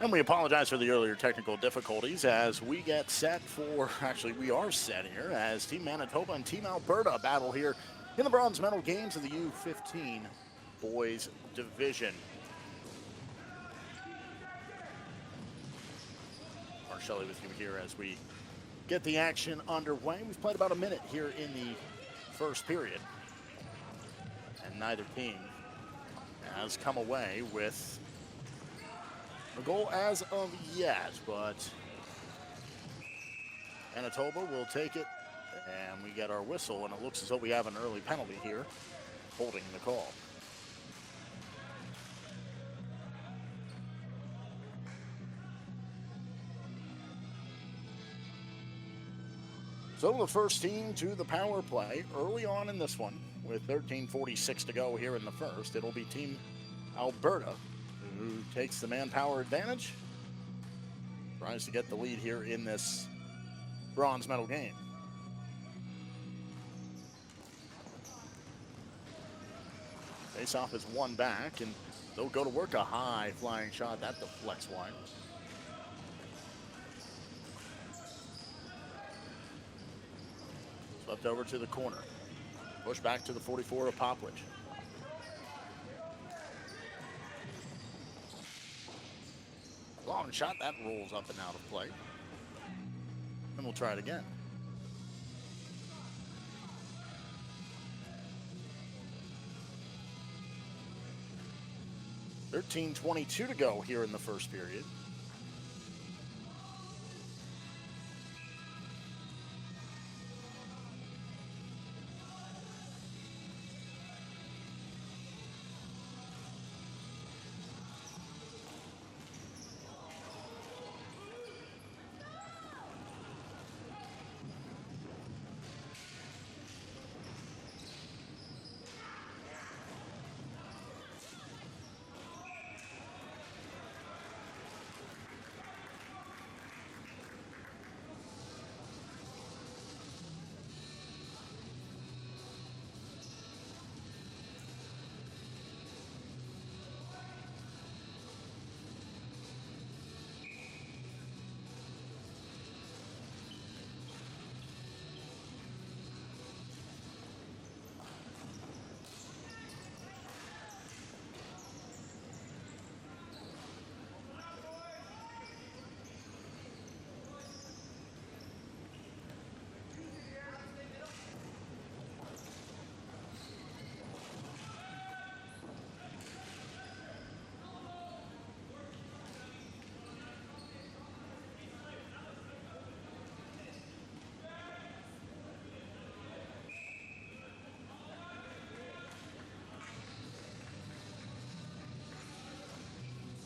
And we apologize for the earlier technical difficulties as we get set for, actually we are set here as Team Manitoba and Team Alberta battle here in the bronze medal games of the U15 boys division. Mark Shelley with you here as we get the action underway. We've played about a minute here in the first period, and neither team has come away with a goal as of yet, but Manitoba will take it, and we get our whistle, and it looks as though we have an early penalty here, holding the call. So the first team to the power play early on in this one, with 13:46 to go here in the first. It'll be Team Alberta, who takes the manpower advantage, tries to get the lead here in this bronze medal game. Face-off is one back, and they'll go to work a high flying shot. That deflects wide. Swept over to the corner. Push back to the 44 of Popwich. Long shot, that rolls up and out of play. And we'll try it again. $13:22 to go here in the first period.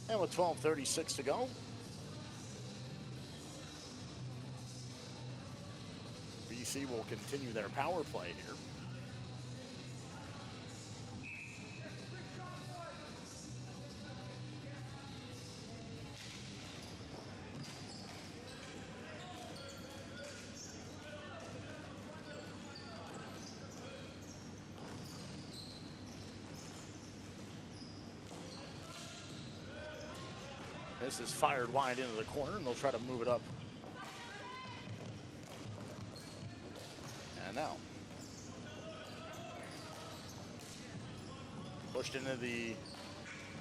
And with 12:36 to go, BC will continue their power play here. This is fired wide into the corner, and they'll try to move it up. And now, pushed into the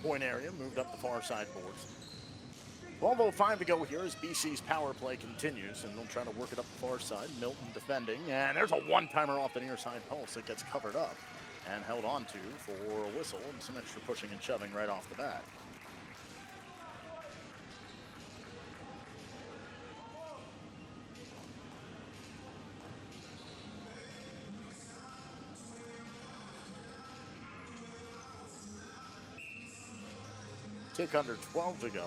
point area, moved up the far side boards. 12:05 to go here as BC's power play continues, and they'll try to work it up the far side. Milton defending, and there's a one-timer off the near side post that gets covered up and held on to for a whistle and some extra pushing and shoving right off the bat. Tick under 12 to go.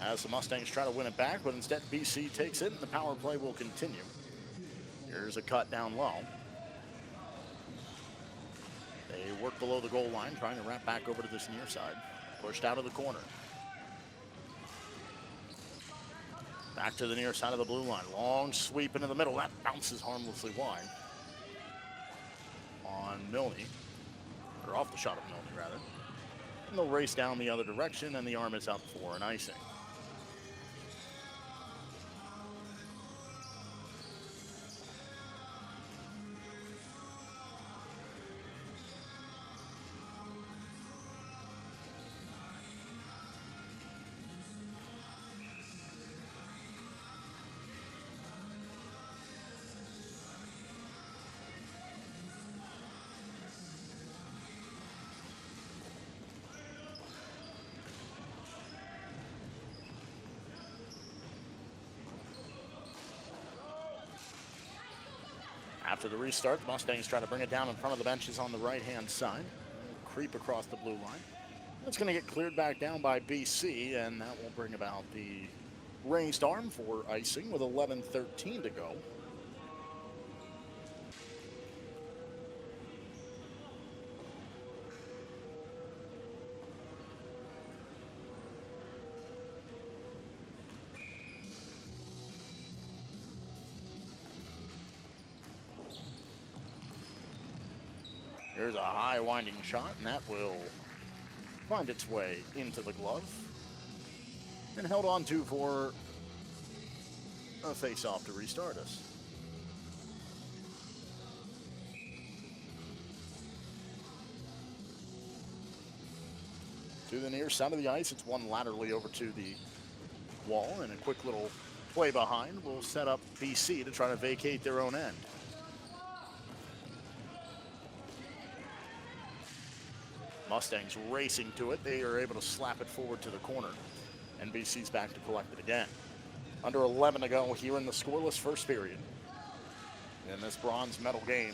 As the Mustangs try to win it back, but instead BC takes it and the power play will continue. Here's a cut down low. They work below the goal line, trying to wrap back over to this near side. Pushed out of the corner. Back to the near side of the blue line. Long sweep into the middle. That bounces harmlessly wide on Milne, or off the shot of Milne, rather. And they'll race down the other direction, and the arm is up for an icing. After the restart, the Mustangs try to bring it down in front of the benches on the right-hand side. Creep across the blue line. It's going to get cleared back down by BC, and that will bring about the raised arm for icing with 11:13 to go. Here's a high winding shot, and that will find its way into the glove. And held on to for a face-off to restart us. To the near side of the ice, it's one laterally over to the wall, and a quick little play behind will set up BC to try to vacate their own end. Mustangs racing to it. They are able to slap it forward to the corner. And BC's back to collect it again. Under 11 to go here in the scoreless first period in this bronze medal game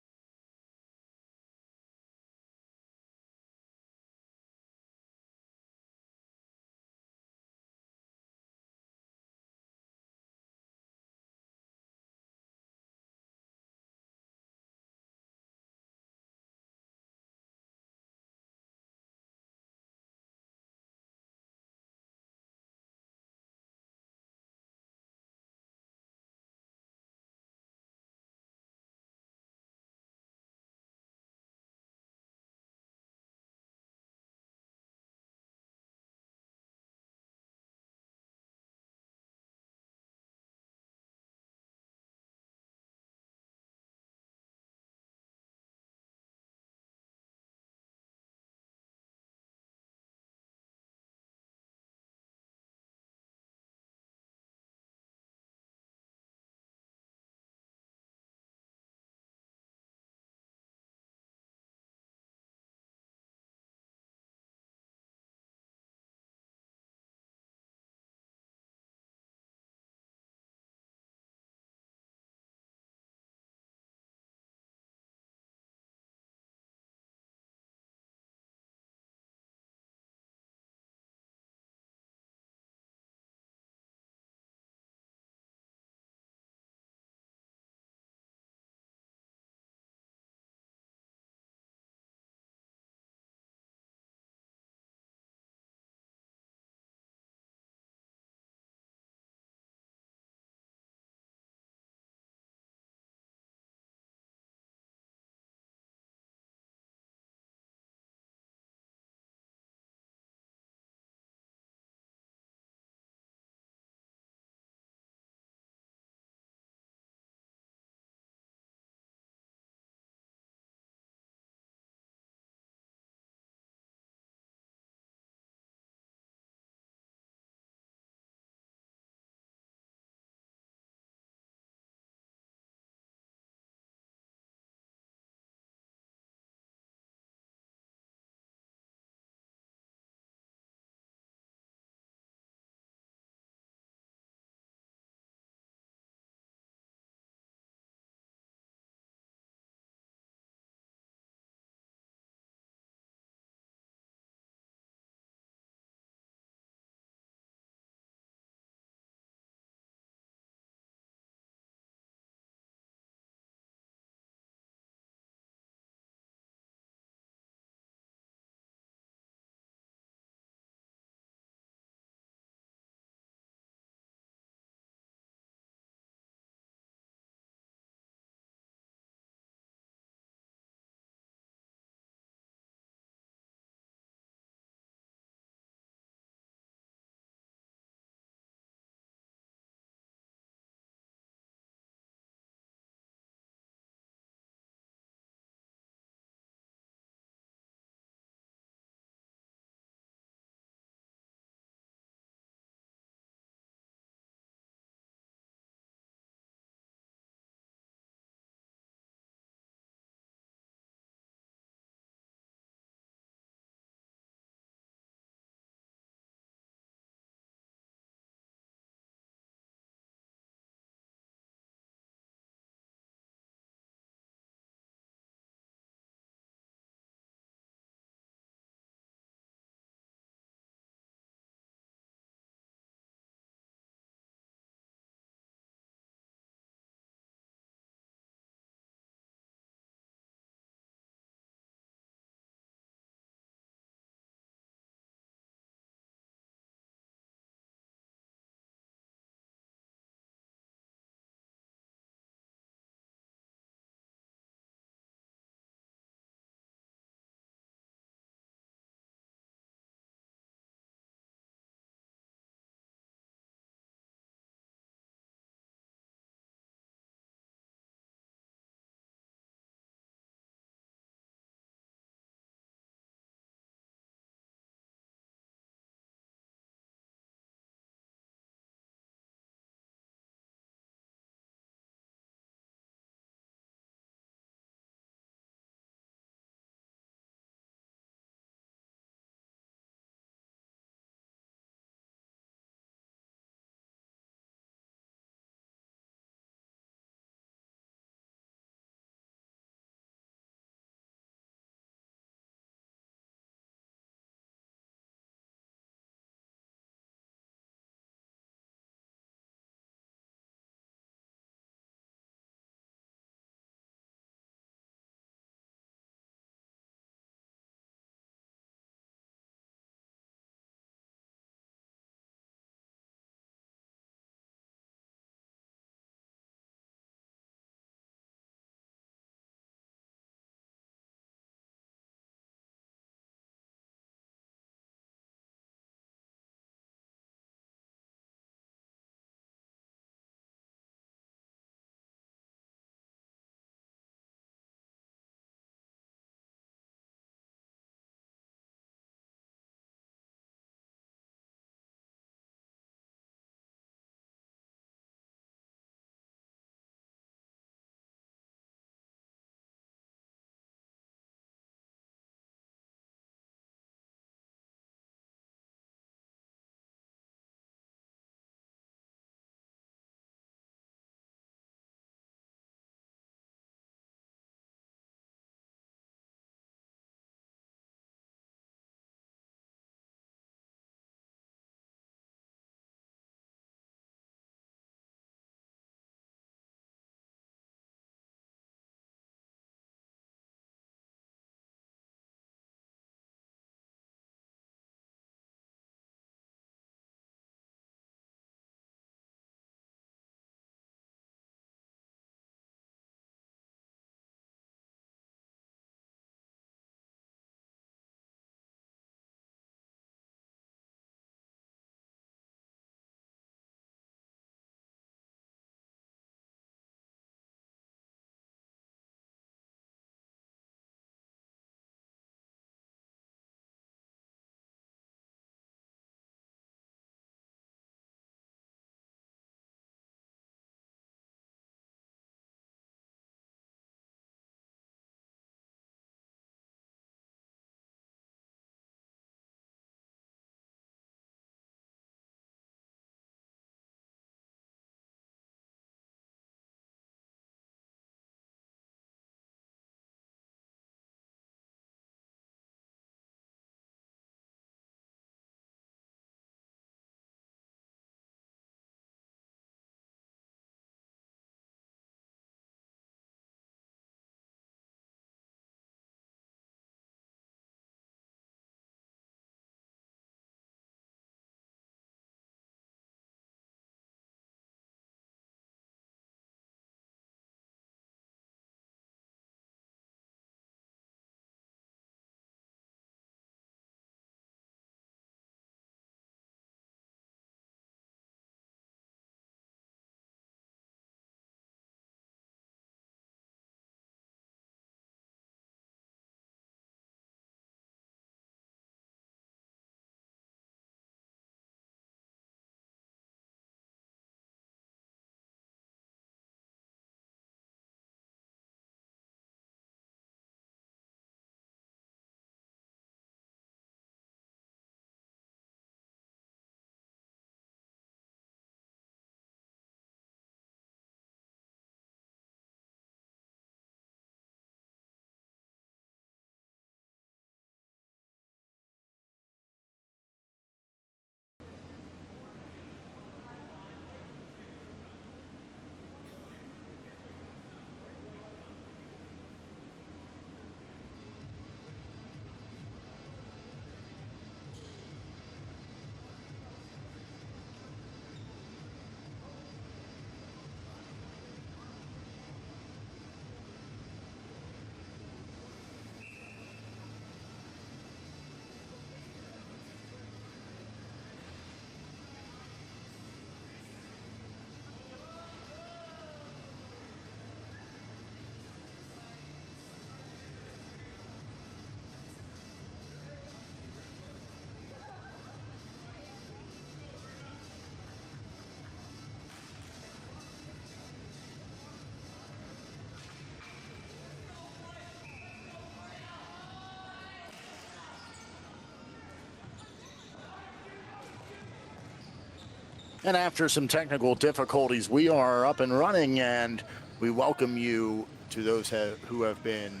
And after some technical difficulties, we are up and running, and we welcome you to those who have been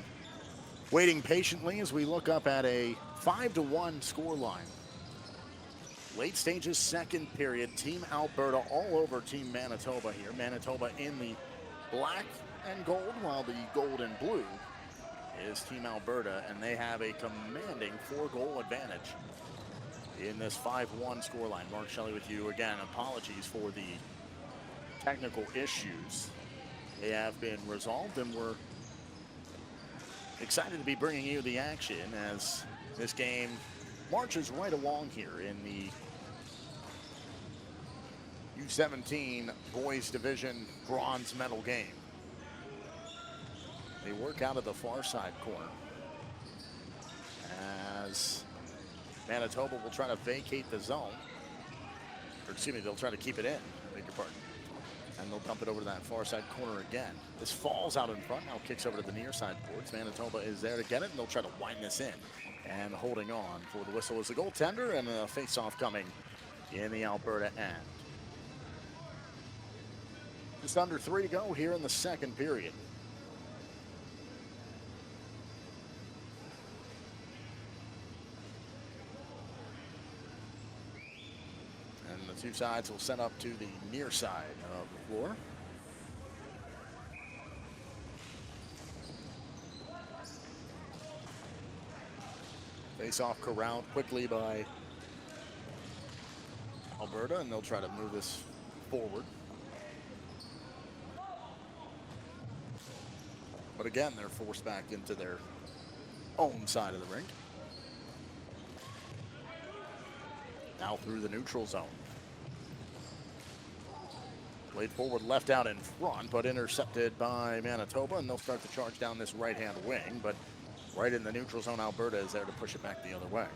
waiting patiently as we look up at a 5-1 scoreline. Late stages, second period. Team Alberta all over Team Manitoba here. Manitoba in the black and gold, while the gold and blue is Team Alberta, and they have a commanding 4-goal advantage in this 5-1 scoreline. Mark Shelley with you again. Apologies for the technical issues. They have been resolved, and we're excited to be bringing you the action as this game marches right along here in the U17 Boys Division bronze medal game. They work out of the far side corner as Manitoba will try to vacate the zone. Or excuse me, they'll try to keep it in. I beg your pardon. And they'll dump it over to that far side corner again. This falls out in front, now kicks over to the near side boards. Manitoba is there to get it, and they'll try to wind this in. And holding on for the whistle is the goaltender, and a face-off coming in the Alberta end. Just under 3 to go here in the second period. The two sides will set up to the near side of the floor. Face-off corralled quickly by Alberta, and they'll try to move this forward. But again, they're forced back into their own side of the rink. Now through the neutral zone. Played forward, left out in front, but intercepted by Manitoba, and they'll start to charge down this right-hand wing, but right in the neutral zone, Alberta is there to push it back the other way.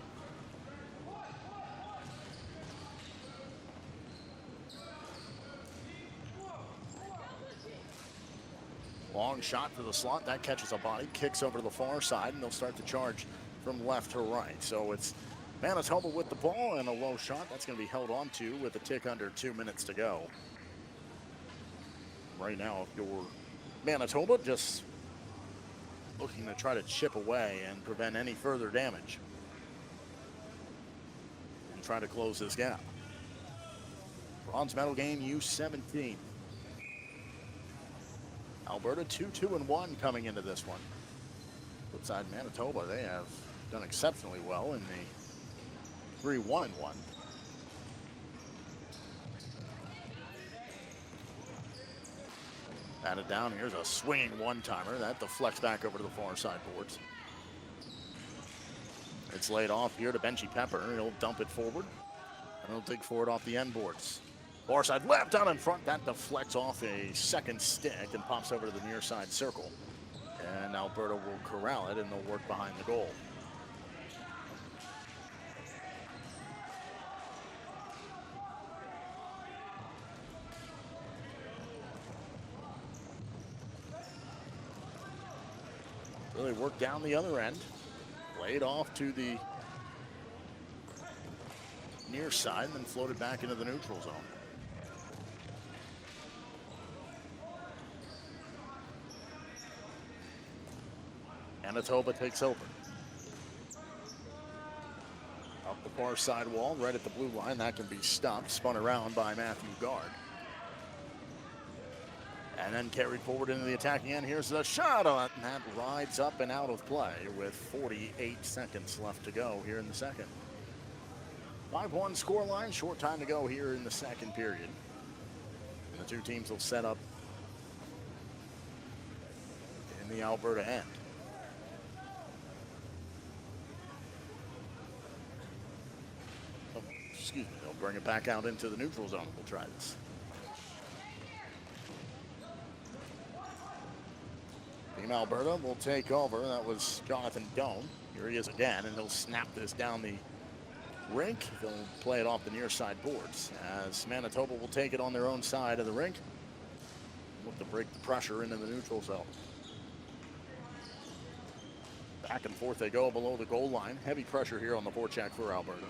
Long shot to the slot, that catches a body, kicks over to the far side, and they'll start to charge from left to right. So it's Manitoba with the ball and a low shot. That's going to be held on to with a tick under 2 minutes to go. Right now, if you're Manitoba, just looking to try to chip away and prevent any further damage and try to close this gap. Bronze medal game, U17. Alberta 2-2-1 coming into this one. Flip side, Manitoba, they have done exceptionally well in the 3-1-1. Batted down. Here's a swinging one-timer. That deflects back over to the far side boards. It's laid off here to Benji Pepper. He'll dump it forward, and he'll dig forward off the end boards. Far side left down in front. That deflects off a second stick and pops over to the near side circle. And Alberta will corral it, and they'll work behind the goal. Really worked down the other end. Laid off to the near side, and then floated back into the neutral zone. Manitoba takes over. Up the far side wall, right at the blue line. That can be stopped, spun around by Matthew Gard. And then carried forward into the attacking end. Here's the shot on it, and that rides up and out of play with 48 seconds left to go here in the second. 5-1 scoreline, short time to go here in the second period. And the two teams will set up in the Alberta end. Oh, excuse me, they'll bring it back out into the neutral zone. We'll try this. Team Alberta will take over. That was Jonathan Doan. Here he is again, and he'll snap this down the rink. They'll play it off the near side boards as Manitoba will take it on their own side of the rink. Look to break the pressure into the neutral zone. Back and forth they go below the goal line. Heavy pressure here on the forecheck for Alberta.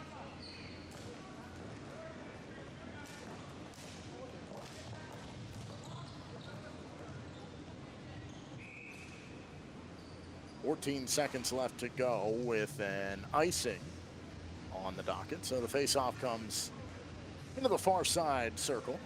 14 seconds left to go with an icing on the docket. So the face-off comes into the far side circle.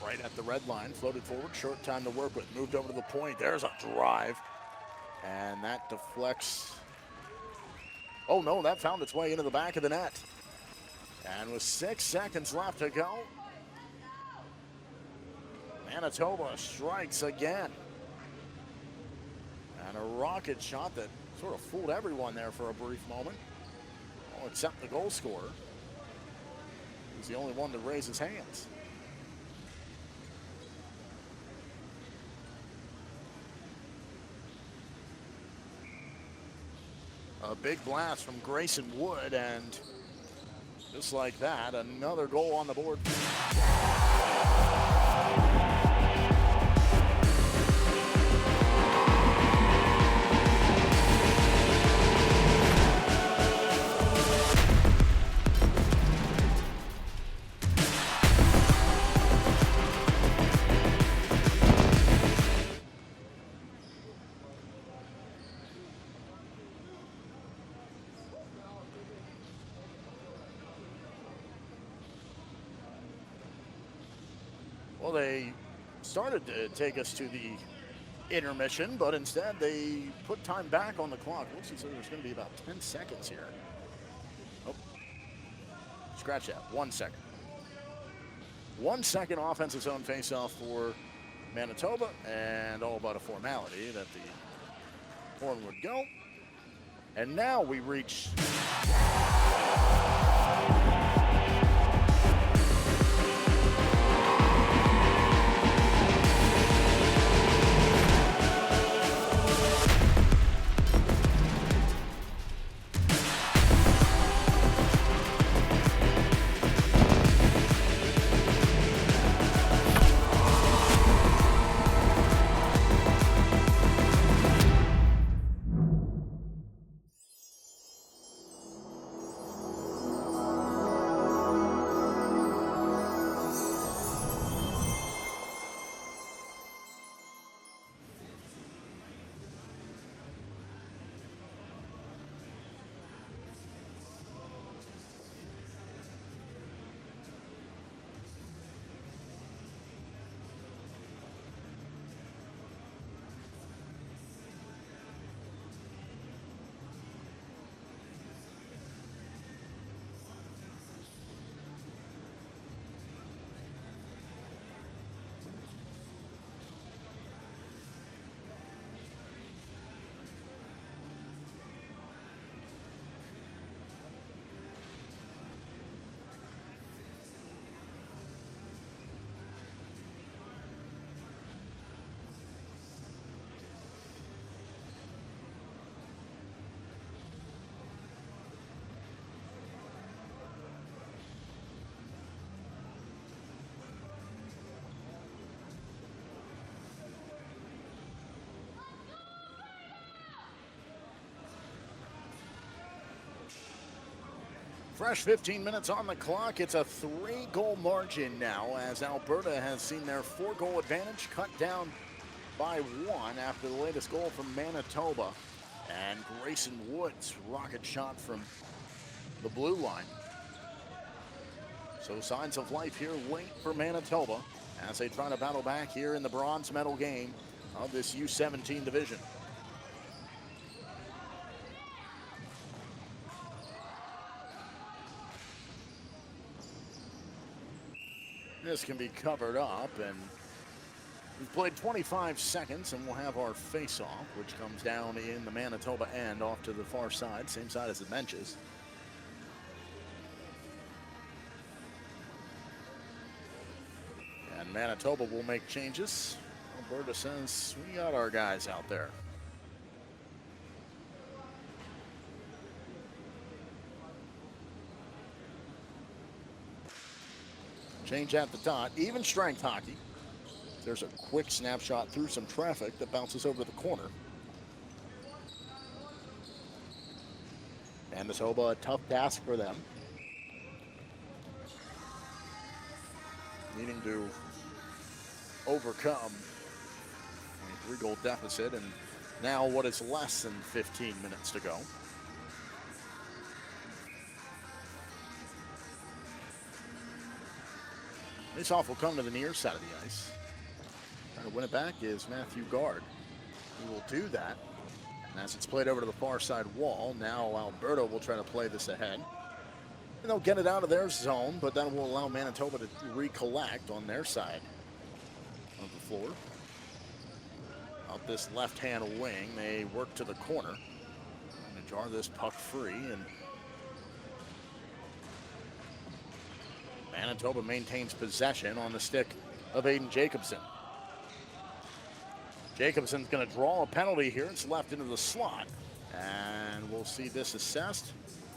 Right at the red line, floated forward, short time to work with, moved over to the point. There's a drive, and that deflects. Oh no, that found its way into the back of the net. And with 6 seconds left to go, Manitoba strikes again. And a rocket shot that sort of fooled everyone there for a brief moment. Well, except the goal scorer. He's the only one to raise his hands. A big blast from Grayson Wood, and just like that, another goal on the board. Well, they started to take us to the intermission, but instead they put time back on the clock. Looks as though there's going to be about 10 seconds here. Oh, scratch that, 1 second. 1 second offensive zone faceoff for Manitoba, and all but a formality that the horn would go. And now we reach fresh 15 minutes on the clock. It's a 3-goal margin now, as Alberta has seen their 4-goal advantage cut down by 1 after the latest goal from Manitoba. And Grayson Wood's rocket shot from the blue line. So signs of life here late for Manitoba as they try to battle back here in the bronze medal game of this U17 division. This can be covered up, and we've played 25 seconds, and we'll have our face-off, which comes down in the Manitoba end off to the far side, same side as the benches. And Manitoba will make changes. Alberta says, we got our guys out there. Change at the dot, even strength hockey. There's a quick snapshot through some traffic that bounces over to the corner. Manitoba, a tough task for them. Needing to overcome a 3-goal deficit, and now what is less than 15 minutes to go. Face-off will come to the near side of the ice. Trying to win it back is Matthew Guard. He will do that. And as it's played over to the far side wall, now Alberta will try to play this ahead. And they'll get it out of their zone, but that will allow Manitoba to recollect on their side of the floor. Out this left-hand wing, they work to the corner. And jar this puck free, and Manitoba maintains possession on the stick of Aiden Jacobson. Jacobson's going to draw a penalty here. It's left into the slot, and we'll see this assessed.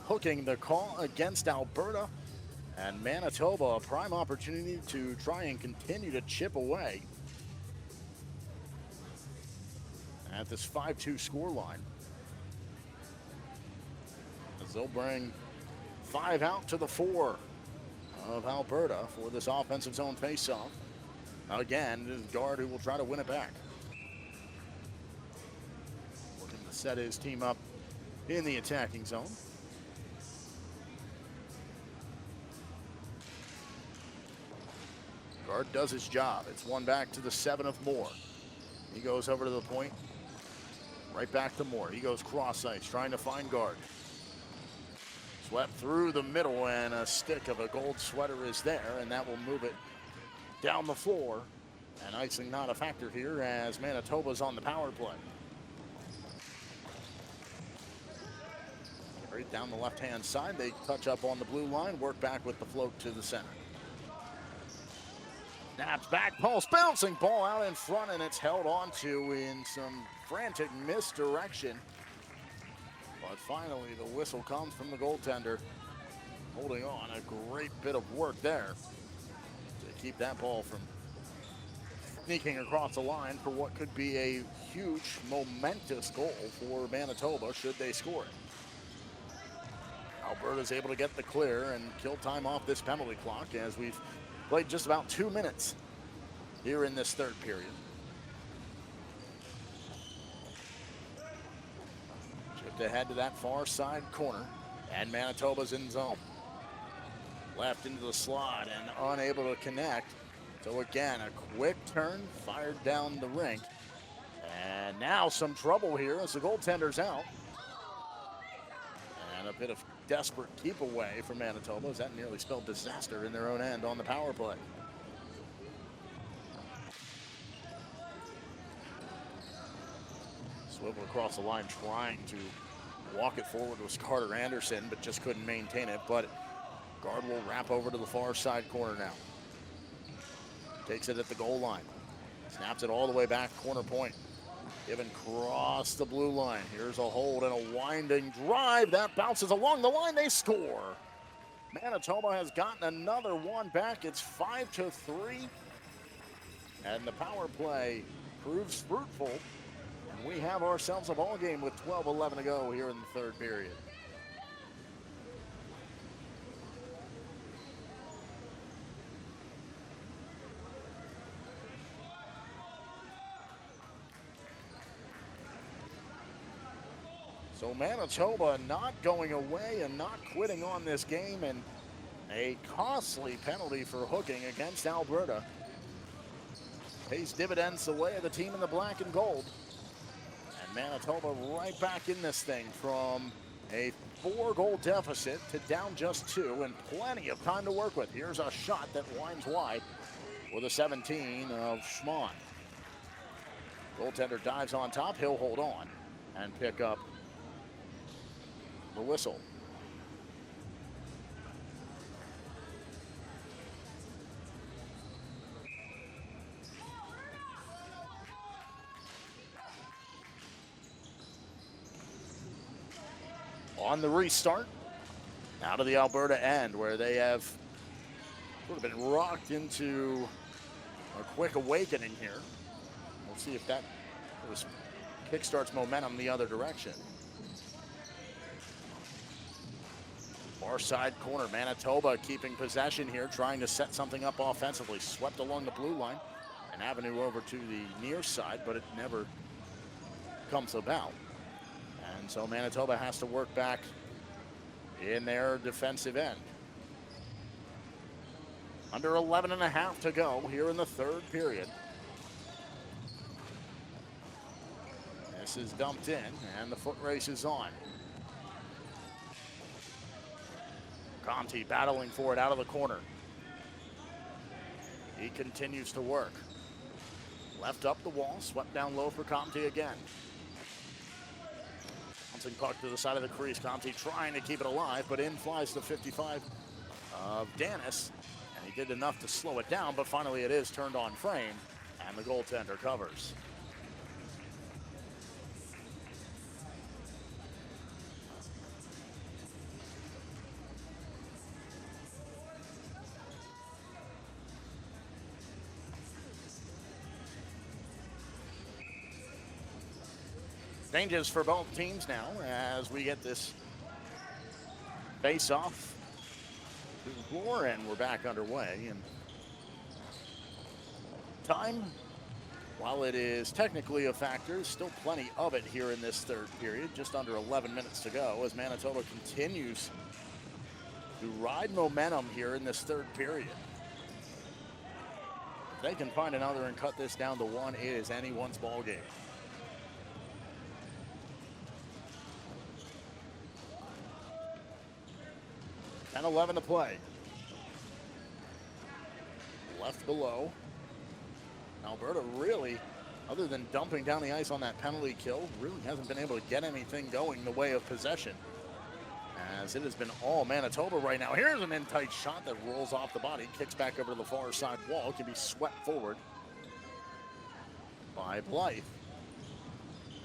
Hooking the call against Alberta, and Manitoba a prime opportunity to try and continue to chip away at this 5-2 scoreline, as they'll bring 5 out to the 4 of Alberta for this offensive zone faceoff. Again, it is Guard who will try to win it back. Looking to set his team up in the attacking zone. Guard does his job. It's one back to the 7 of Moore. He goes over to the point. Right back to Moore. He goes cross ice, trying to find Guard. Swept through the middle, and a stick of a gold sweater is there, and that will move it down the floor. And icing not a factor here as Manitoba's on the power play. Right down the left-hand side, they touch up on the blue line, work back with the float to the center. Snaps back, pulse, bouncing ball out in front, and it's held on to in some frantic misdirection. But finally, the whistle comes from the goaltender. Holding on, a great bit of work there to keep that ball from sneaking across the line for what could be a huge, momentous goal for Manitoba should they score it. Alberta's able to get the clear and kill time off this penalty clock as we've played just about 2 minutes here in this third period. Chipped ahead to that far side corner, and Manitoba's in zone. Left into the slot and unable to connect. So again, a quick turn, fired down the rink. And now some trouble here as the goaltender's out. And a bit of desperate keep away from Manitoba, as that nearly spelled disaster in their own end on the power play. Swivel across the line trying to walk it forward was Carter Anderson, but just couldn't maintain it. But Guard will wrap over to the far side corner now. Takes it at the goal line. Snaps it all the way back, corner point. Given cross the blue line. Here's a hold and a winding drive. That bounces along the line. They score. Manitoba has gotten another one back. It's 5-3. And the power play proves fruitful. And we have ourselves a ball game with 12:11 to go here in the third period. So Manitoba not going away and not quitting on this game, and a costly penalty for hooking against Alberta pays dividends the way of the team in the black and gold. And Manitoba right back in this thing from a 4-goal deficit to down just 2, and plenty of time to work with. Here's a shot that winds wide with a 17 of Schmann. Goaltender dives on top. He'll hold on and pick up the whistle. On the restart, out of the Alberta end, where they have sort of been rocked into a quick awakening here. We'll see if that kickstarts momentum the other direction. Far side corner, Manitoba keeping possession here, trying to set something up offensively. Swept along the blue line, an avenue over to the near side, but it never comes about. And so Manitoba has to work back in their defensive end. Under 11 and a half to go here in the third period. This is dumped in, and the foot race is on. Conti battling for it out of the corner. He continues to work. Left up the wall, swept down low for Conti again. Bouncing puck to the side of the crease. Conti trying to keep it alive, but in flies the 55 of Dennis. And he did enough to slow it down, but finally it is turned on frame, and the goaltender covers. Changes for both teams now as we get this face-off to the floor, and we're back underway. And time, while it is technically a factor, still plenty of it here in this third period. Just under 11 minutes to go as Manitoba continues to ride momentum here in this third period. If they can find another and cut this down to one, it is anyone's ball game. 10-11 to play. Left below. Alberta really, other than dumping down the ice on that penalty kill, really hasn't been able to get anything going the way of possession, as it has been all Manitoba right now. Here's an in-tight shot that rolls off the body, kicks back over to the far side wall, can be swept forward by Blythe.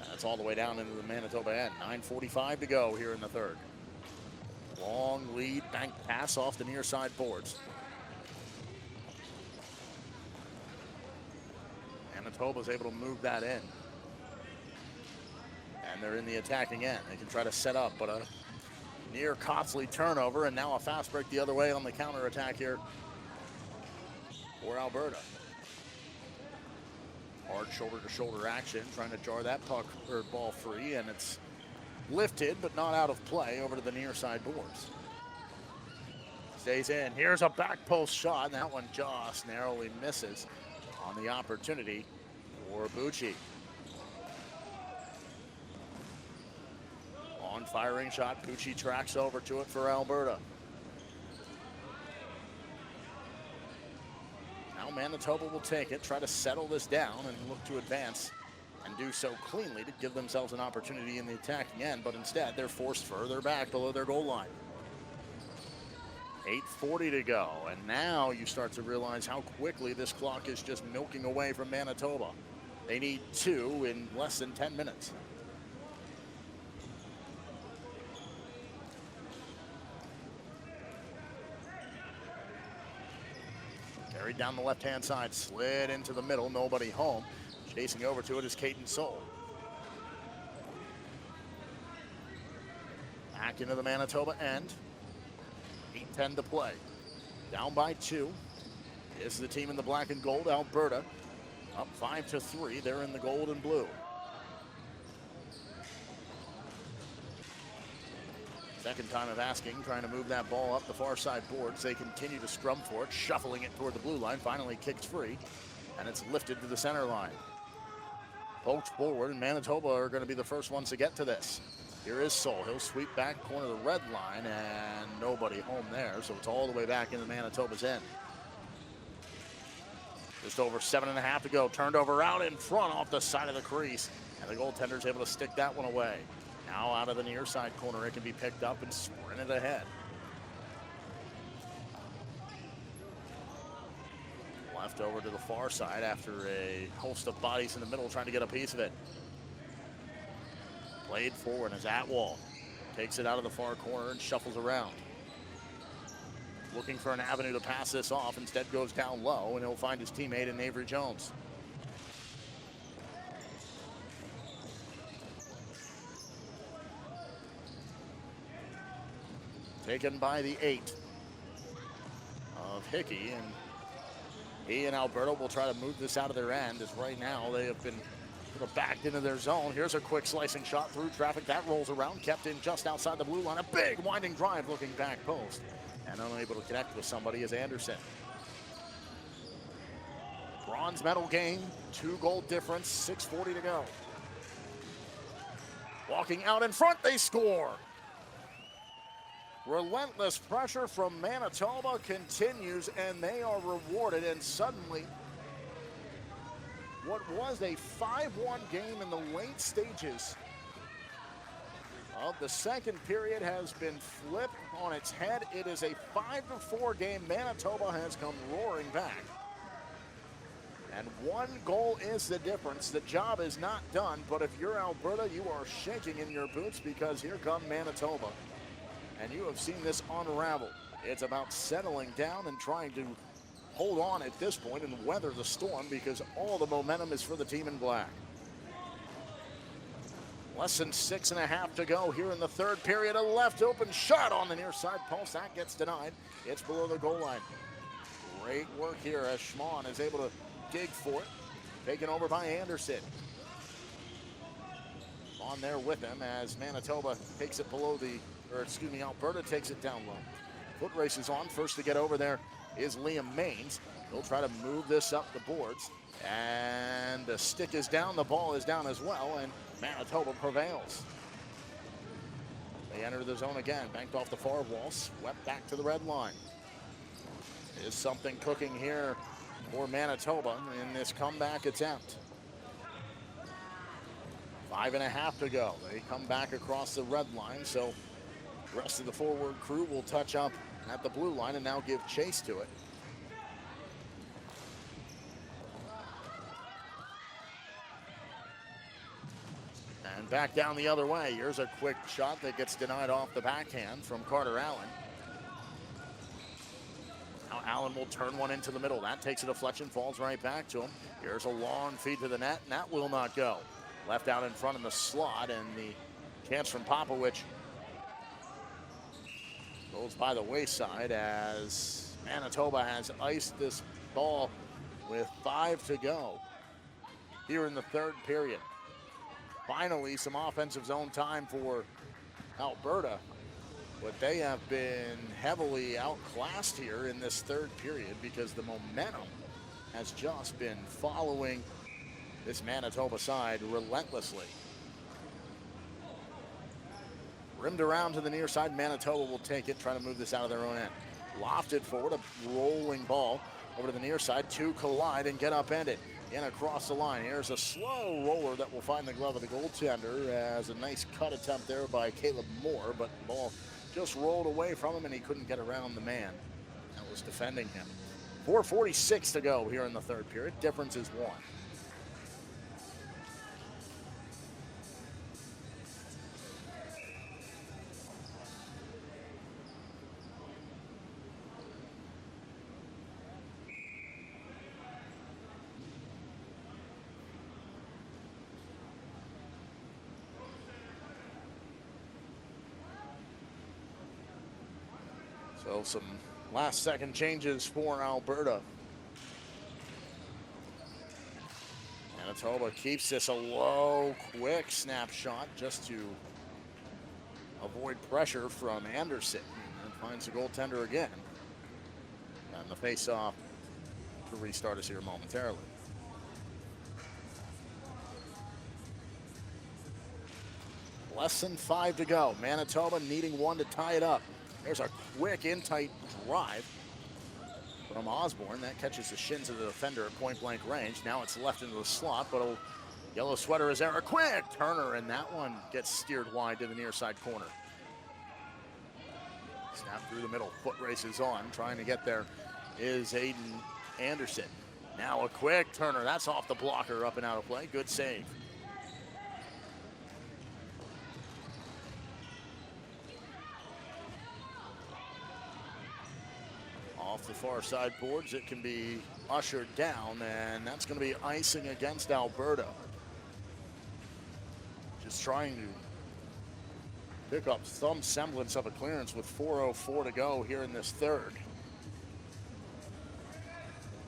That's all the way down into the Manitoba end. 9:45 to go here in the third. Long lead bank pass off the near side boards. Manitoba's able to move that in. And they're in the attacking end. They can try to set up, but a near costly turnover, and now a fast break the other way on the counter attack here for Alberta. Hard shoulder-to-shoulder action, trying to jar that puck or ball free, and it's lifted but not out of play over to the near side boards. Stays in. Here's a back post shot, and that one just narrowly misses on the opportunity for Bucci. On firing shot, Bucci tracks over to it for Alberta. Now Manitoba will take it, try to settle this down and look to advance and do so cleanly to give themselves an opportunity in the attacking end, but instead they're forced further back below their goal line. 8:40 to go, and now you start to realize how quickly this clock is just milking away from Manitoba. They need 2 in less than 10 minutes. Carried down the left-hand side, slid into the middle, nobody home. Chasing over to it is Caden Soul. Back into the Manitoba end. 8:10 to play. Down by 2 is the team in the black and gold, Alberta. Up 5-3, they're in the gold and blue. Second time of asking, trying to move that ball up the far side boards. They continue to scrum for it, shuffling it toward the blue line, finally kicked free, and it's lifted to the center line. Poked forward, and Manitoba are going to be the first ones to get to this. Here is Soul. He'll sweep back corner of the red line, and nobody home there, so it's all the way back into Manitoba's end. Just over 7.5 to go. Turned over out in front off the side of the crease, and the goaltender's able to stick that one away. Now out of the near side corner, it can be picked up and sprinted ahead. Left over to the far side after a host of bodies in the middle trying to get a piece of it. Played forward as Atwall takes it out of the far corner and shuffles around. looking for an avenue to pass this off. Instead goes down low, and he'll find his teammate in Avery Jones. Taken by the 8 of Hickey, and he and Alberta will try to move this out of their end, as right now they have been sort of backed into their zone. Here's a quick slicing shot through traffic. That rolls around, kept in just outside the blue line. A big winding drive looking back post, and unable to connect with somebody is Anderson. Bronze medal game, 2-goal difference, 6:40 to go. Walking out in front, they score. Relentless pressure from Manitoba continues, and they are rewarded. And suddenly, what was a 5-1 game in the late stages of the second period has been flipped on its head. It is a 5-4 game. Manitoba has come roaring back. And 1 goal is the difference. The job is not done, but if you're Alberta, you are shaking in your boots, because here come Manitoba. And you have seen this unravel. It's about settling down and trying to hold on at this point and weather the storm, because all the momentum is for the team in black. Less than 6.5 to go here in the third period. A left open shot on the near side post. That gets denied. It's below the goal line. Great work here as Schmann is able to dig for it. Taken over by Anderson. On there with him as Manitoba takes it below the, Alberta takes it down low. Foot race is on. First to get over there is Liam Maines. He'll try to move this up the boards. And the stick is down. The ball is down as well. And Manitoba prevails. They enter the zone again. Banked off the far wall. Swept back to the red line. Is something cooking here for Manitoba in this comeback attempt. 5.5 to go. They come back across the red line, so the rest of the forward crew will touch up at the blue line and now give chase to it. And back down the other way. Here's a quick shot that gets denied off the backhand from Carter Allen. Now Allen will turn one into the middle. That takes a deflection, falls right back to him. Here's a long feed to the net, and that will not go. Left out in front in the slot, and the chance from Popowich goes by the wayside as Manitoba has iced this ball with 5 to go here in the third period. Finally, some offensive zone time for Alberta, but they have been heavily outclassed here in this third period because the momentum has just been following this Manitoba side relentlessly. Rimmed around to the near side. Manitoba will take it, try to move this out of their own end. Lofted forward, a rolling ball over to the near side. Two collide and get upended. In across the line. Here's a slow roller that will find the glove of the goaltender as a nice cut attempt there by Caleb Moore, but the ball just rolled away from him and he couldn't get around the man that was defending him. 4:46 to go here in the third period. Difference is 1. So some last second changes for Alberta. Manitoba keeps this a low, quick snapshot just to avoid pressure from Anderson, and finds the goaltender again. And the face-off to restart us here momentarily. Less than 5 to go. Manitoba needing 1 to tie it up. There's a quick in-tight drive from Osborne. That catches the shins of the defender at point-blank range. Now it's left into the slot, but a yellow sweater is there. A quick Turner, and that one gets steered wide to the near side corner. Snap through the middle. Foot race is on. Trying to get there is Aiden Anderson. Now a quick Turner. That's off the blocker, up and out of play. Good save. Off the far side boards, it can be ushered down, and that's going to be icing against Alberta. Just trying to pick up some semblance of a clearance with 4:04 to go here in this third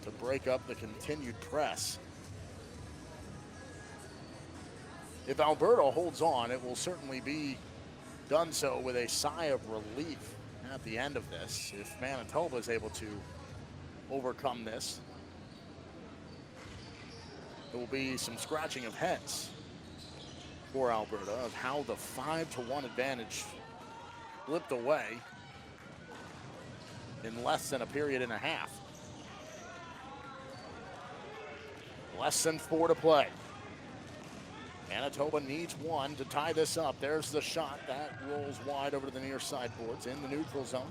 to break up the continued press. If Alberta holds on, it will certainly be done so with a sigh of relief at the end of this. If Manitoba is able to overcome this, there will be some scratching of heads for Alberta of how the 5-1 advantage flipped away in less than a period and a half. Less than 4 to play. Manitoba needs 1 to tie this up. There's the shot that rolls wide over to the near side boards in the neutral zone.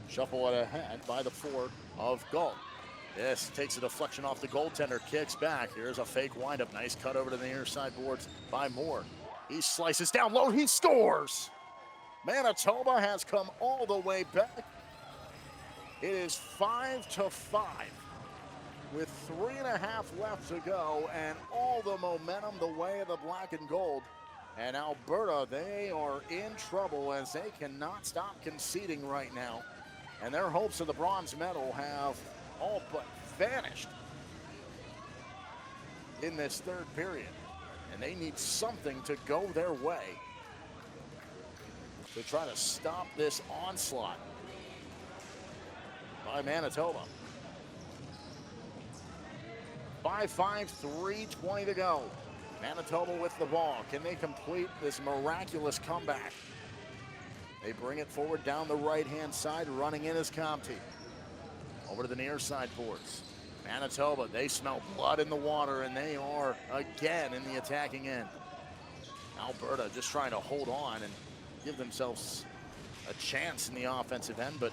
Shuffle it ahead by the 4 of Galt. This takes a deflection off the goaltender, kicks back. Here's a fake windup. Nice cut over to the near side boards by Moore. He slices down low. He scores. Manitoba has come all the way back. It is 5-5 with 3.5 left to go, and all the momentum the way of the black and gold. And Alberta, they are in trouble as they cannot stop conceding right now. And their hopes of the bronze medal have all but vanished in this third period. And they need something to go their way to try to stop this onslaught by Manitoba. 5-5, 3:20 to go. Manitoba with the ball. Can they complete this miraculous comeback? They bring it forward down the right-hand side. Running in is Comte. Over to the near side boards. Manitoba, they smell blood in the water, and they are again in the attacking end. Alberta just trying to hold on and give themselves a chance in the offensive end, but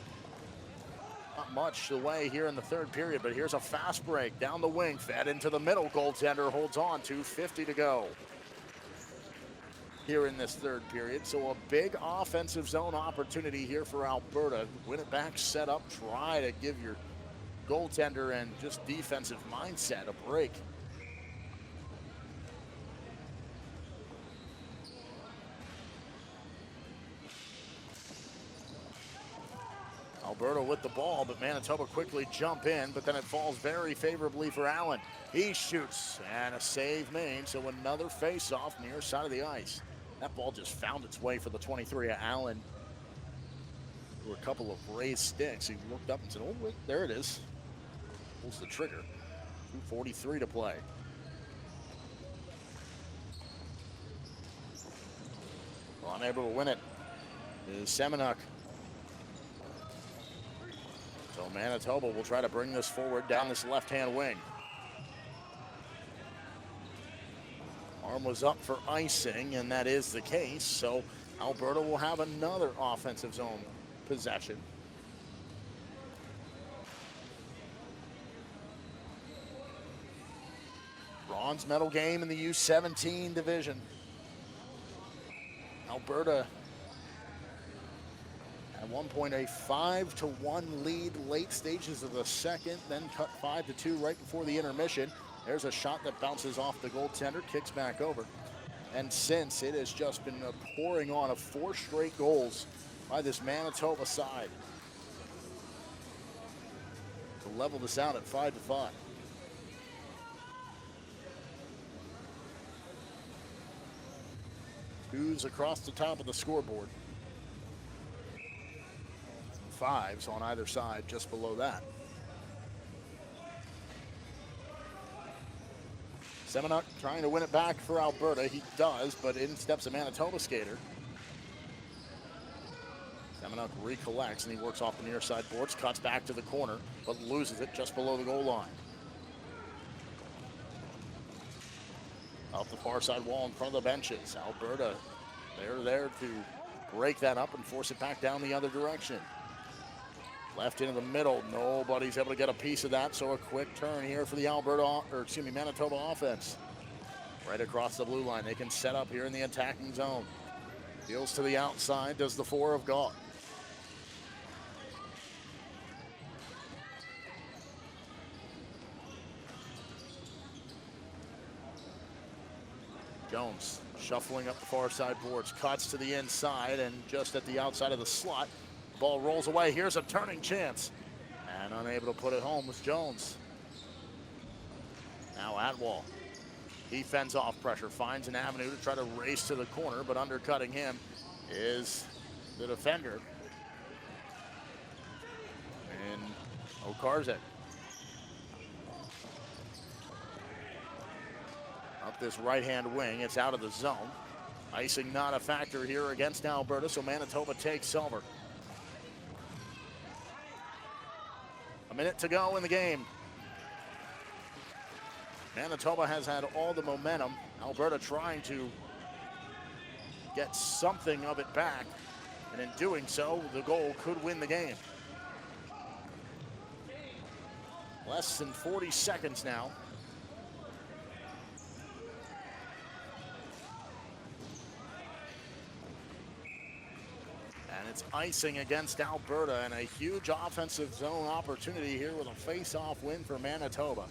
not much the way here in the third period. But here's a fast break down the wing, fed into the middle. Goaltender holds on. 2:50 to go here in this third period. So a big offensive zone opportunity here for Alberta. Win it back, set up, try to give your goaltender and just defensive mindset a break. Alberta with the ball, but Manitoba quickly jump in, but then it falls very favorably for Allen. He shoots, and a save made, so another face-off near side of the ice. That ball just found its way for the 23 of Allen. There were a couple of raised sticks. He looked up and said, oh, wait, there it is. Pulls the trigger. 2:43 to play. Well, unable to win it is Semenuk. So Manitoba will try to bring this forward down this left-hand wing. Arm was up for icing, and that is the case. So Alberta will have another offensive zone possession. Bronze medal game in the U17 division. Alberta at one point a 5-1 lead late stages of the second, then cut 5-2 right before the intermission. There's a shot that bounces off the goaltender, kicks back over. And since it has just been pouring on of 4 straight goals by this Manitoba side to level this out at 5-5. Twos across the top of the scoreboard. 5s on either side, just below that. Semenuk trying to win it back for Alberta. He does, but in steps a Manitoba skater. Semenuk recollects, and he works off the near side boards, cuts back to the corner, but loses it just below the goal line. Up the far side wall in front of the benches. Alberta, they're there to break that up and force it back down the other direction. Left into the middle, nobody's able to get a piece of that, so a quick turn here for the Manitoba offense. Right across the blue line, they can set up here in the attacking zone. Deals to the outside, does the 4 of Galt. Jones shuffling up the far side boards, cuts to the inside, and just at the outside of the slot, the ball rolls away. Here's a turning chance, and unable to put it home was Jones. Now Atwall. He fends off pressure, finds an avenue to try to race to the corner, but undercutting him is the defender in Okarzek. Up this right-hand wing, it's out of the zone. Icing not a factor here against Alberta, so Manitoba takes silver. A minute to go in the game. Manitoba has had all the momentum. Alberta trying to get something of it back, and in doing so, the goal could win the game. Less than 40 seconds now. And it's icing against Alberta, and a huge offensive zone opportunity here with a face-off win for Manitoba,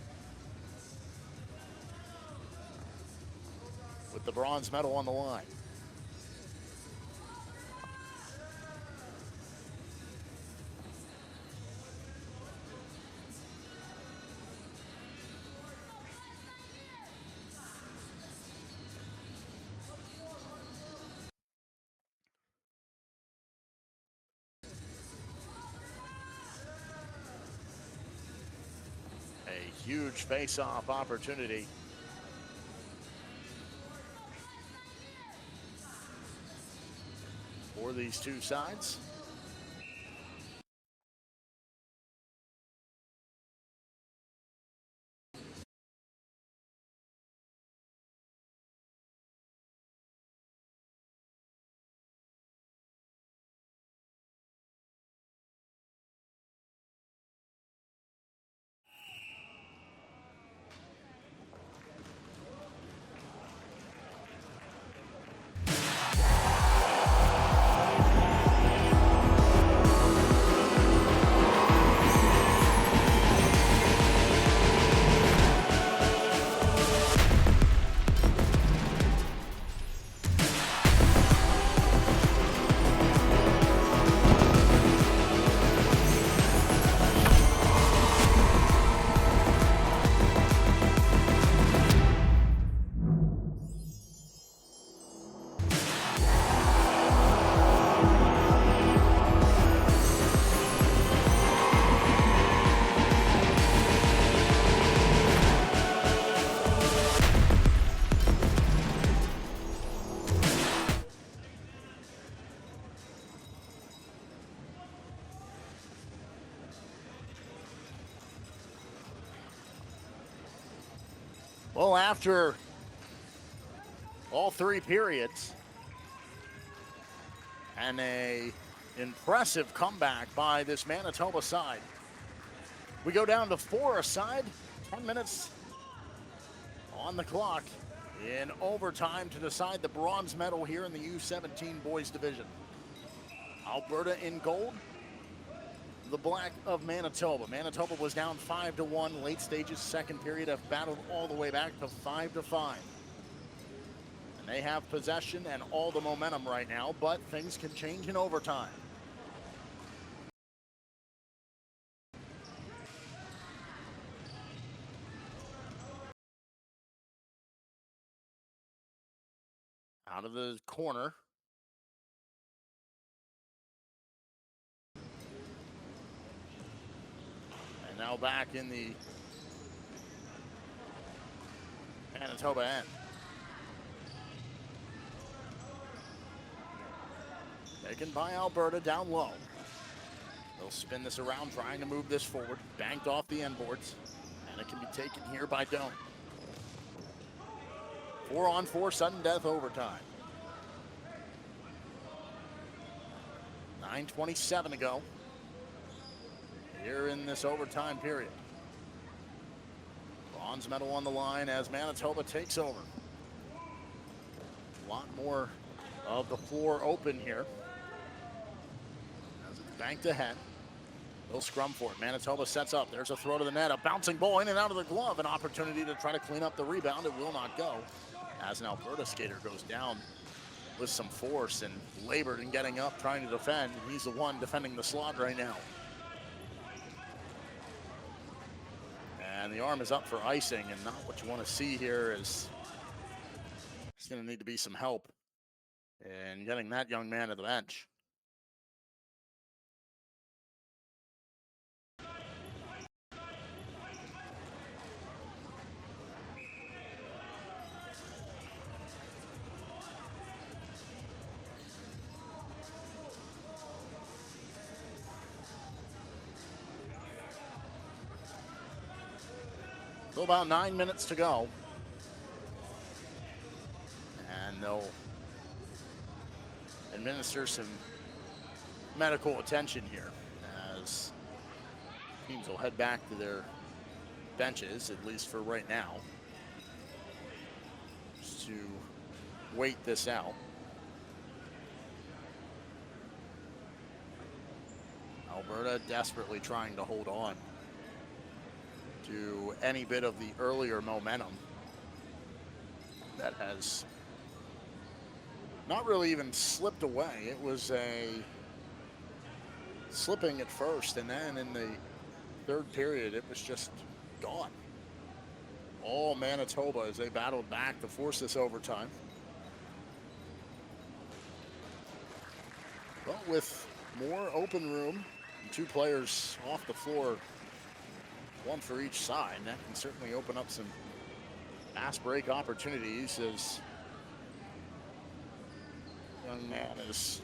with the bronze medal on the line. A huge face-off opportunity. For these two sides. Well, after all three periods and a impressive comeback by this Manitoba side, we go down to 4 aside, 10 minutes on the clock in overtime to decide the bronze medal here in the U17 boys division. Alberta in gold, the black of Manitoba. Manitoba was down 5-1 late stages, second period, have battled all the way back to 5-5. And they have possession and all the momentum right now, but things can change in overtime. Out of the corner. And now back in the Manitoba end. Taken by Alberta down low. They'll spin this around, trying to move this forward. Banked off the end boards. And it can be taken here by Doan. 4-on-4 sudden death overtime. 9:27 to go here in this overtime period. Bronze medal on the line as Manitoba takes over. A lot more of the floor open here. As it's banked ahead. They'll scrum for it. Manitoba sets up. There's a throw to the net. A bouncing ball in and out of the glove. An opportunity to try to clean up the rebound. It will not go. as an Alberta skater goes down with some force and labored in getting up, trying to defend. He's the one defending the slot right now. And the arm is up for icing, and not what you want to see here. Is there's going to need to be some help in getting that young man to the bench. So about 9 minutes to go. And they'll administer some medical attention here as teams will head back to their benches, at least for right now, just to wait this out. Alberta desperately trying to hold on to any bit of the earlier momentum that has not really even slipped away. It was a slipping at first, and then in the third period, it was just gone. All Manitoba as they battled back to force this overtime. But with more open room and two players off the floor, one for each side, that can certainly open up some fast break opportunities as young man is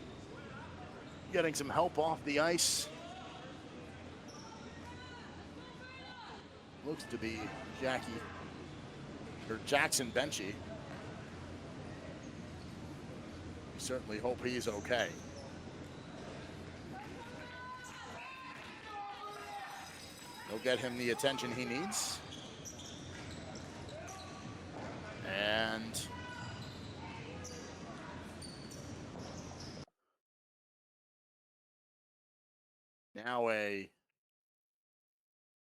getting some help off the ice. Looks to be Jackson Benchy. We certainly hope he's okay. They'll get him the attention he needs. And now a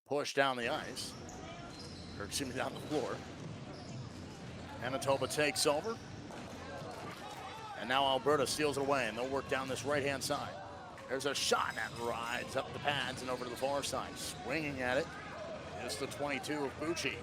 push down the ice, or excuse me, down the floor. Manitoba takes over. And now Alberta steals it away, and they'll work down this right-hand side. There's a shot that rides up the pads and over to the far side. Swinging at it is the 22 of Bucci.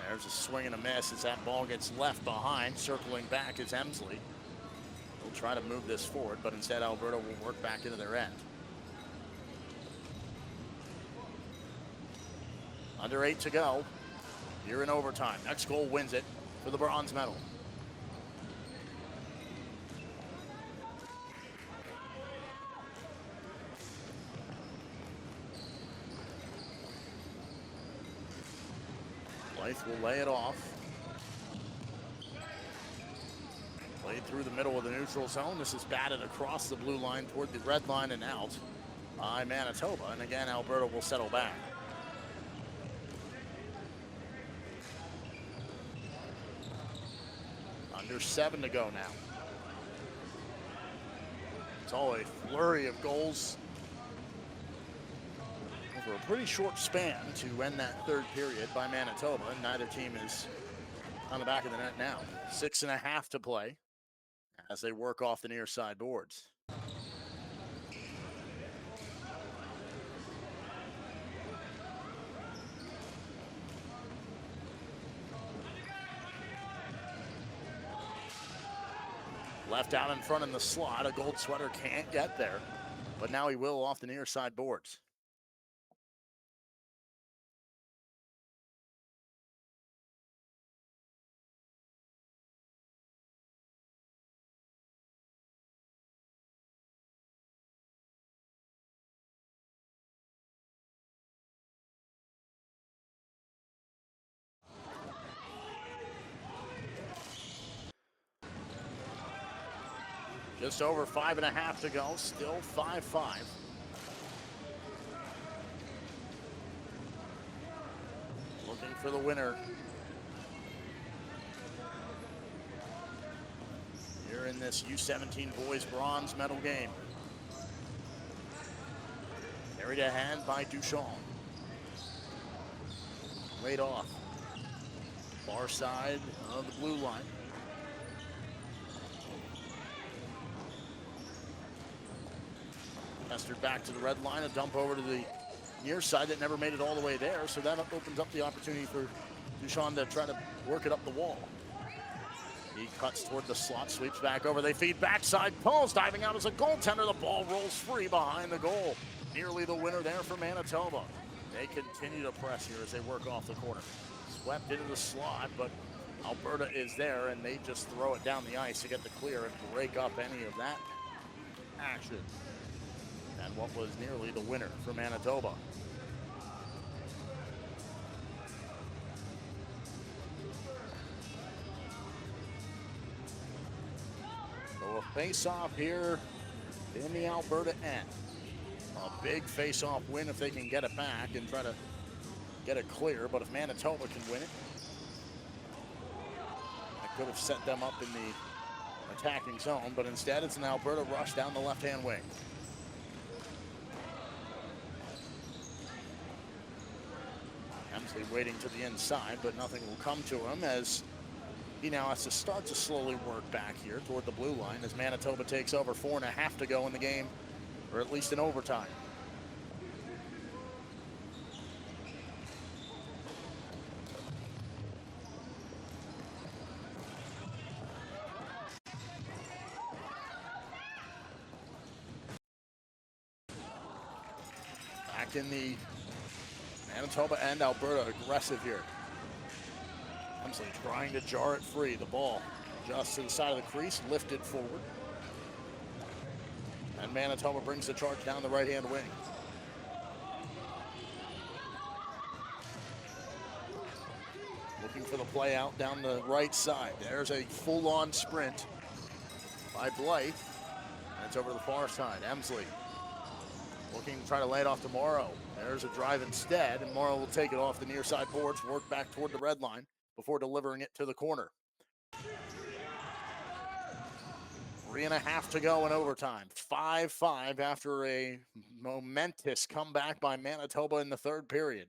There's a swing and a miss as that ball gets left behind. Circling back is Emsley. They'll try to move this forward, but instead Alberta will work back into their end. Under 8 to go. Here in overtime. Next goal wins it for the bronze medal. Blythe will lay it off. Played through the middle of the neutral zone. This is batted across the blue line toward the red line and out by Manitoba. And again, Alberta will settle back. Under 7 to go now. It's all a flurry of goals over a pretty short span to end that third period by Manitoba. Neither team is on the back of the net now. 6.5 to play as they work off the near side boards. Left out in front in the slot. A gold sweater can't get there, but now he will off the near side boards. Just over 5.5 to go, still 5-5. Looking for the winner here in this U17 boys bronze medal game. Carried ahead by Duchamp. Laid off. Far side of the blue line. Tested back to the red line, a dump over to the near side that never made it all the way there, so that opens up the opportunity for Duchamp to try to work it up the wall. He cuts toward the slot, sweeps back over. They feed backside. Paul's diving out as a goaltender. The ball rolls free behind the goal. Nearly the winner there for Manitoba. They continue to press here as they work off the corner. Swept into the slot, but Alberta is there, and they just throw it down the ice to get the clear and break up any of that action. And what was nearly the winner for Manitoba. So a face-off here in the Alberta end. A big face-off win if they can get it back and try to get it clear, but if Manitoba can win it, that could have set them up in the attacking zone, but instead it's an Alberta rush down the left-hand wing. Emsley waiting to the inside, but nothing will come to him as he now has to start to slowly work back here toward the blue line as Manitoba takes over. 4.5 to go in the game, or at least in overtime. Back in the Manitoba and Alberta aggressive here. Emsley trying to jar it free. The ball just to the side of the crease, lifted forward. And Manitoba brings the charge down the right-hand wing. Looking for the play out down the right side. There's a full-on sprint by Blythe. And it's over to the far side. Emsley looking to try to lay it off to Morrow. There's a drive instead, and Morrow will take it off the near side boards, work back toward the red line before delivering it to the corner. 3.5 to go in overtime. 5-5 after a momentous comeback by Manitoba in the third period.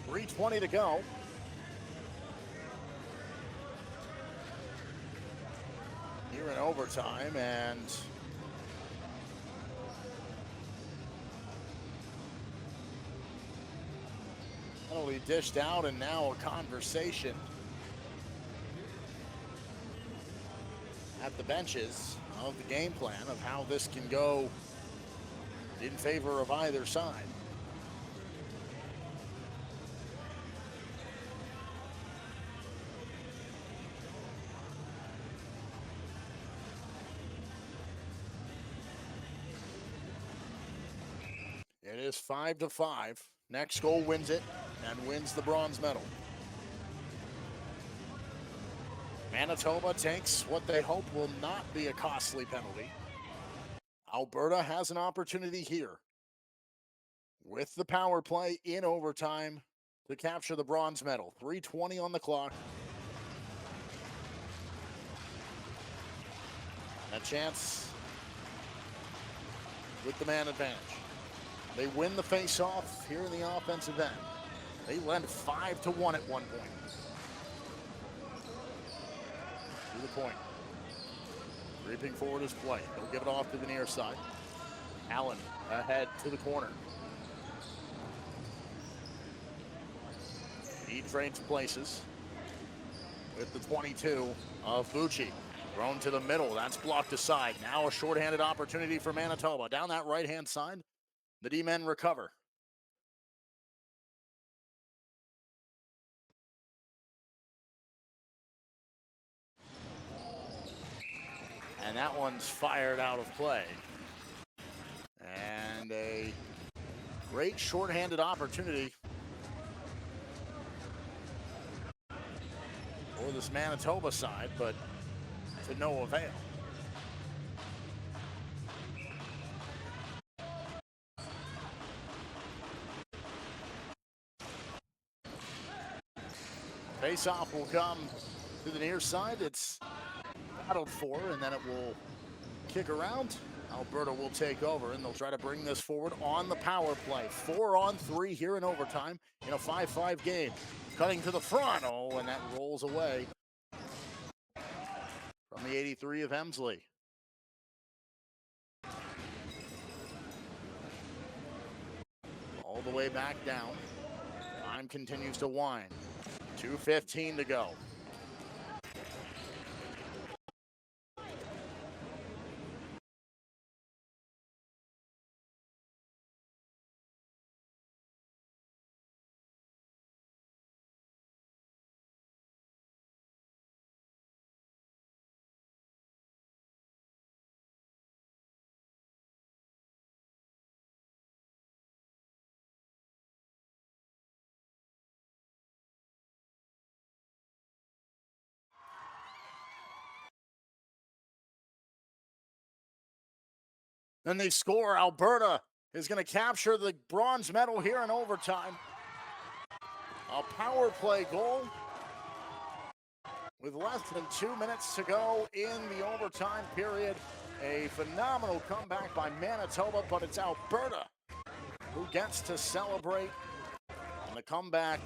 .320 to go. Here in overtime, and penalty dished out, and now a conversation at the benches of the game plan of how this can go in favor of either side. It is 5-5. Next goal wins it and wins the bronze medal. Manitoba takes what they hope will not be a costly penalty. Alberta has an opportunity here with the power play in overtime to capture the bronze medal. 3:20 on the clock. A chance with the man advantage. They win the face-off here in the offensive end. They led 5-1 at one point. To the point. Reaping forward his play. He'll give it off to the near side. Allen ahead to the corner. He trades places with the 22 of Bucci. Thrown to the middle. That's blocked aside. Now a shorthanded opportunity for Manitoba. Down that right-hand side, the D-men recover. And that one's fired out of play. And a great shorthanded opportunity for this Manitoba side, but to no avail. Face-off will come to the near side. It's battled for, and then it will kick around. Alberta will take over, and they'll try to bring this forward on the power play. 4-on-3 here in overtime in a 5-5 game. Cutting to the front, oh, and that rolls away from the 83 of Hemsley. All the way back down. Time continues to wind. 2:15 to go. Then they score. Alberta is going to capture the bronze medal here in overtime. A power play goal with less than 2 minutes to go in the overtime period. A phenomenal comeback by Manitoba, but it's Alberta who gets to celebrate. And the comeback